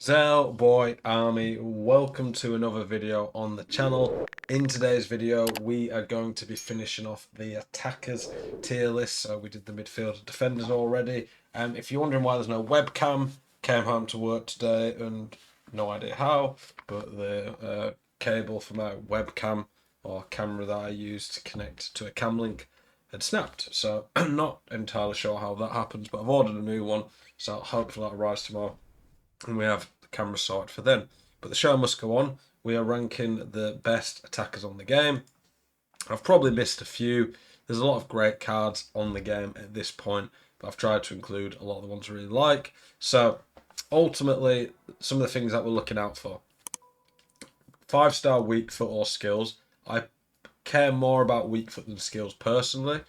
Zel Boy Army, welcome to another video on the channel. In today's video, we are going to be finishing off the attackers tier list. So we did the midfield and defenders already. If you're wondering why there's no webcam, came home to work today and no idea how, but the cable for my webcam or camera that I use to connect to a cam link had snapped. So I'm not entirely sure how that happens, but I've ordered a new one, so hopefully that arrives tomorrow and we have the camera sorted for then. But the show must go on. We are ranking the best attackers on the game. I've probably missed a few. There's a lot of great cards on the game at this point, but I've tried to include a lot of the ones I really like. So ultimately, some of the things that we're looking out for. 5-star weak foot or skills. I care more about weak foot than skills personally.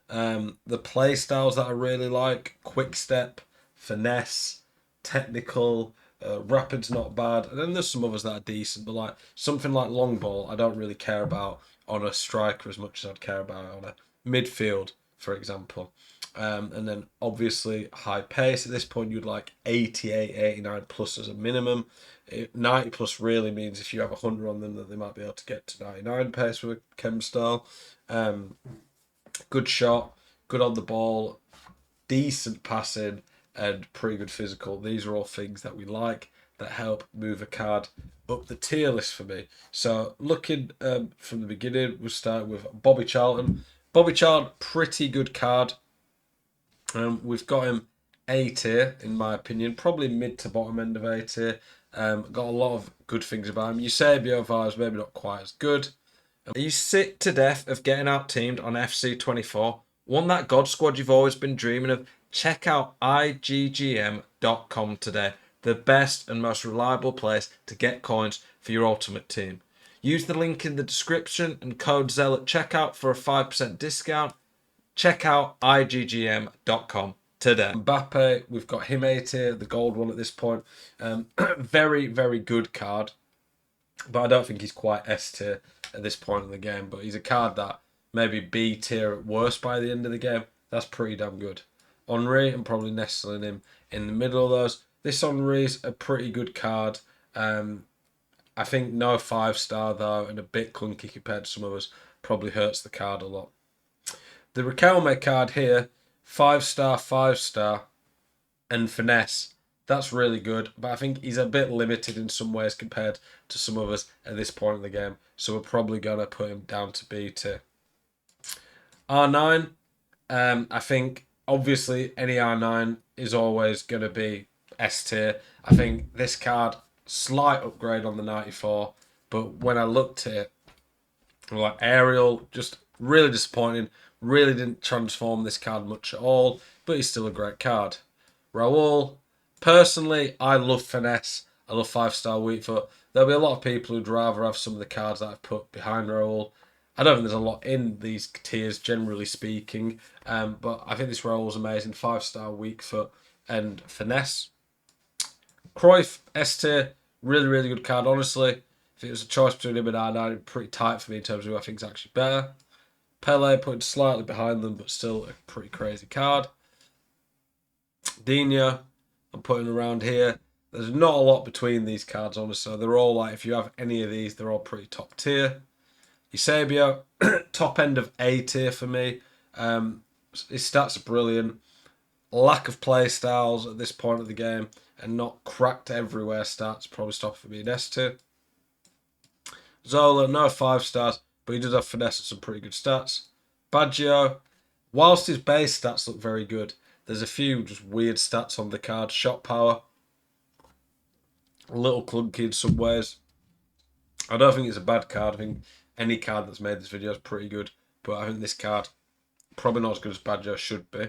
The play styles that I really like: quick step, finesse, technical, rapid's not bad, and then there's some others that are decent. But like something like long ball, I don't really care about on a striker as much as I'd care about on a midfield, for example. And then obviously high pace. At this point, you'd like 88, 89 plus as a minimum. 90 plus really means if you have 100 on them, that they might be able to get to 99 pace with a chem style. Good shot, good on the ball, decent passing, and pretty good physical. These are all things that we like that help move a card up the tier list for me. So looking from the beginning, we'll start with Bobby Charlton. Bobby Charlton, pretty good card. We've got him A tier, in my opinion, probably mid to bottom end of A tier. Got a lot of good things about him. Eusebio vibes, maybe not quite as good. Are you sick to death of getting out teamed on FC24? Want that God squad you've always been dreaming of? Check out IGGM.com today, the best and most reliable place to get coins for your ultimate team. Use the link in the description and code ZEL at checkout for a 5% discount. Check out IGGM.com today. Mbappe, we've got him A tier, the gold one at this point. Very, very good card, but I don't think he's quite S tier at this point in the game. But he's a card that maybe B tier at worst by the end of the game. That's pretty damn good. Henry, I'm probably nestling him in the middle of those. This Henry's a pretty good card. I think no 5-star though, and a bit clunky compared to some of us. Probably hurts the card a lot. The Riquelme card here, 5-star, 5-star, and finesse. That's really good, but I think he's a bit limited in some ways compared to some of us at this point in the game. So we're probably going to put him down to B tier. R9, I think obviously any R9 is always going to be S tier. I think this card, slight upgrade on the 94, but when I looked at it, like Ariel, just really disappointing. Really didn't transform this card much at all, but he's still a great card. Raul, personally, I love finesse. I love 5-star weak foot. There'll be a lot of people who'd rather have some of the cards that I've put behind Raul. I don't think there's a lot in these tiers, generally speaking, but I think this Raul's amazing. 5-star weak foot and finesse. Cruyff, S tier, really, really good card. Honestly, if it was a choice between him and R9, it'd be pretty tight for me in terms of who I think is actually better. Pele putting slightly behind them, but still a pretty crazy card. Dino, I'm putting around here. There's not a lot between these cards, honestly. They're all like, if you have any of these, they're all pretty top tier. Eusebio, top end of A tier for me. His stats are brilliant. Lack of play styles at this point of the game and not cracked everywhere stats probably stop for me in S tier. Zola, no 5 stars, but he does have finesse and some pretty good stats. Baggio, whilst his base stats look very good, there's a few just weird stats on the card. Shot power, a little clunky in some ways. I don't think it's a bad card. I think any card that's made this video is pretty good, but I think this card probably not as good as Baggio should be.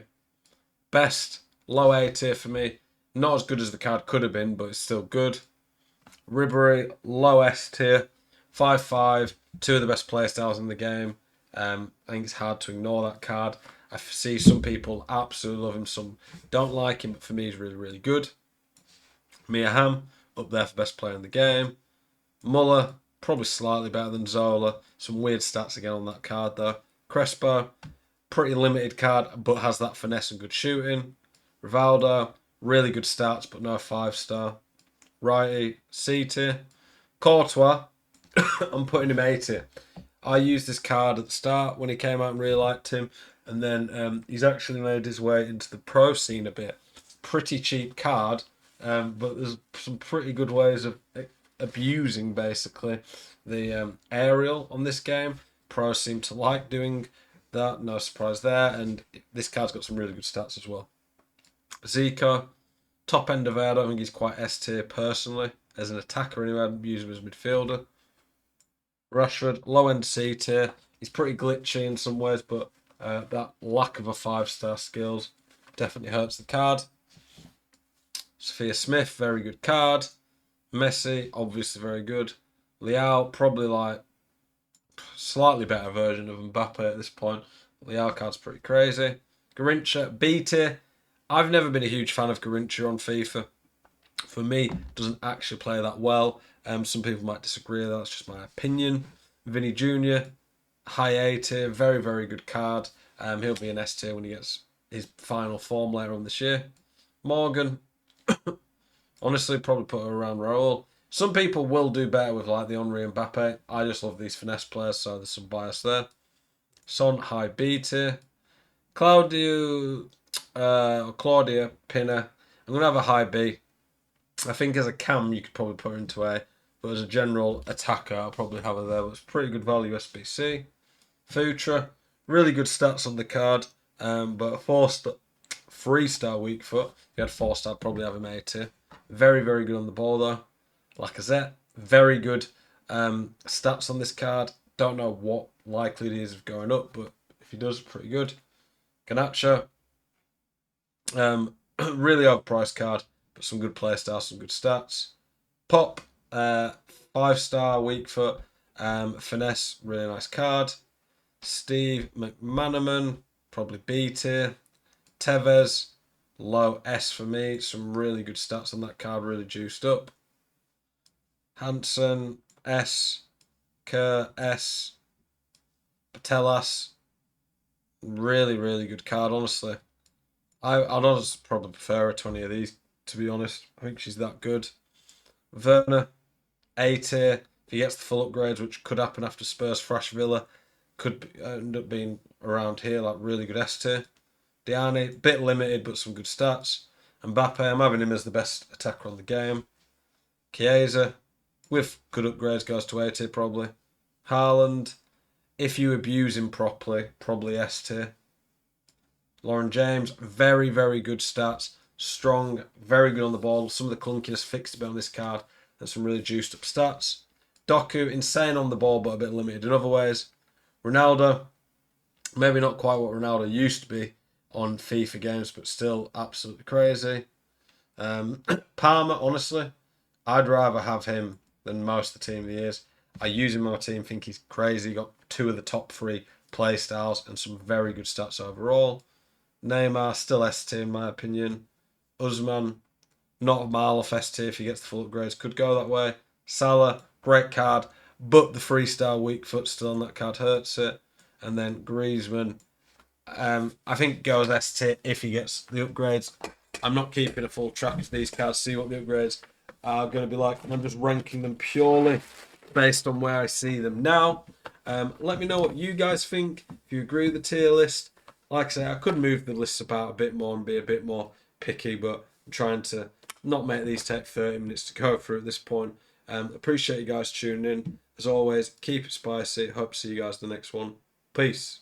Best, low A tier for me. Not as good as the card could have been, but it's still good. Ribery, low S tier. 5-5, two of the best playstyles in the game. I think it's hard to ignore that card. I see some people absolutely love him, some don't like him, but for me he's really, really good. Mia Hamm, up there for best player in the game. Muller, probably slightly better than Zola. Some weird stats again on that card though. Crespo, pretty limited card, but has that finesse and good shooting. Rivaldo, really good stats, but no 5-star. righty, C tier. Courtois, I'm putting him A tier. I used this card at the start when he came out and really liked him, and then he's actually made his way into the pro scene a bit. Pretty cheap card, but there's some pretty good ways of abusing basically the aerial on this game. Pros seem to like doing that, no surprise there, and this card's got some really good stats as well. Zico, top end of it, I don't think he's quite S tier personally. As an attacker anyway, I'd use him as a midfielder. Rashford, low end C tier. He's pretty glitchy in some ways, but that lack of a 5-star skills definitely hurts the card. Sophia Smith, very good card. Messi, obviously very good. Leao, probably like slightly better version of Mbappe at this point. Leao card's pretty crazy. Garrincha, B tier. I've never been a huge fan of Garrincha on FIFA. For me, doesn't actually play that well. Some people might disagree. That's just my opinion. Vinny Jr., high A tier, very, very good card. He'll be an S tier when he gets his final form later on this year. Morgan, honestly, probably put her around Raul. Some people will do better with like the Henry and Mbappe. I just love these finesse players, so there's some bias there. Son, high B tier. Claudia Pinner. I'm going to have a high B. I think as a cam, you could probably put her into A. But as a general attacker, I'll probably have her there. But it's pretty good value SBC. Futra, really good stats on the card. But a 3-star weak foot. If you had 4-star, I'd probably have him A tier. Very, very good on the ball though. Lacazette, very good stats on this card. Don't know what likely it is of going up, but if he does, pretty good. Garnacho, really overpriced card, but some good playstyle, some good stats. Pop, 5-star weak foot, finesse, really nice card. Steve McManaman, probably B tier. Tevez, low S for me. Some really good stats on that card, really juiced up. Hansen, S. Kerr, S. Patelas, really, really good card, honestly. I'd honestly probably prefer her to any of these, to be honest. I think she's that good. Werner, A tier. If he gets the full upgrades, which could happen after Spurs thrash Villa, could end up being around here, like really good S tier. Diani, bit limited, but some good stats. Mbappe, I'm having him as the best attacker on the game. Chiesa, with good upgrades, goes to A tier probably. Haaland, if you abuse him properly, probably S tier. Lauren James, very, very good stats. Strong, very good on the ball. Some of the clunkiness fixed a bit on this card and some really juiced up stats. Doku, insane on the ball, but a bit limited in other ways. Ronaldo, maybe not quite what Ronaldo used to be on FIFA games, but still absolutely crazy. Palmer, honestly, I'd rather have him than most of the team of the years. I use him on my team, think he's crazy. Got 2 of the top 3 play styles and some very good stats overall. Neymar, still S tier in my opinion. Usman, not a mile off S tier if he gets the full upgrades. Could go that way. Salah, great card, but the 3-star weak foot still on that card hurts it. And then Griezmann, I think goes S tier if he gets the upgrades. I'm not keeping a full track of these cards, see what the upgrades are going to be like. And I'm just ranking them purely based on where I see them now. Let me know what you guys think. If you agree with the tier list, like I say, I could move the lists about a bit more and be a bit more picky, but I'm trying to not make these take 30 minutes to go through at this point. Appreciate you guys tuning in. As always, keep it spicy. Hope to see you guys in the next one. Peace.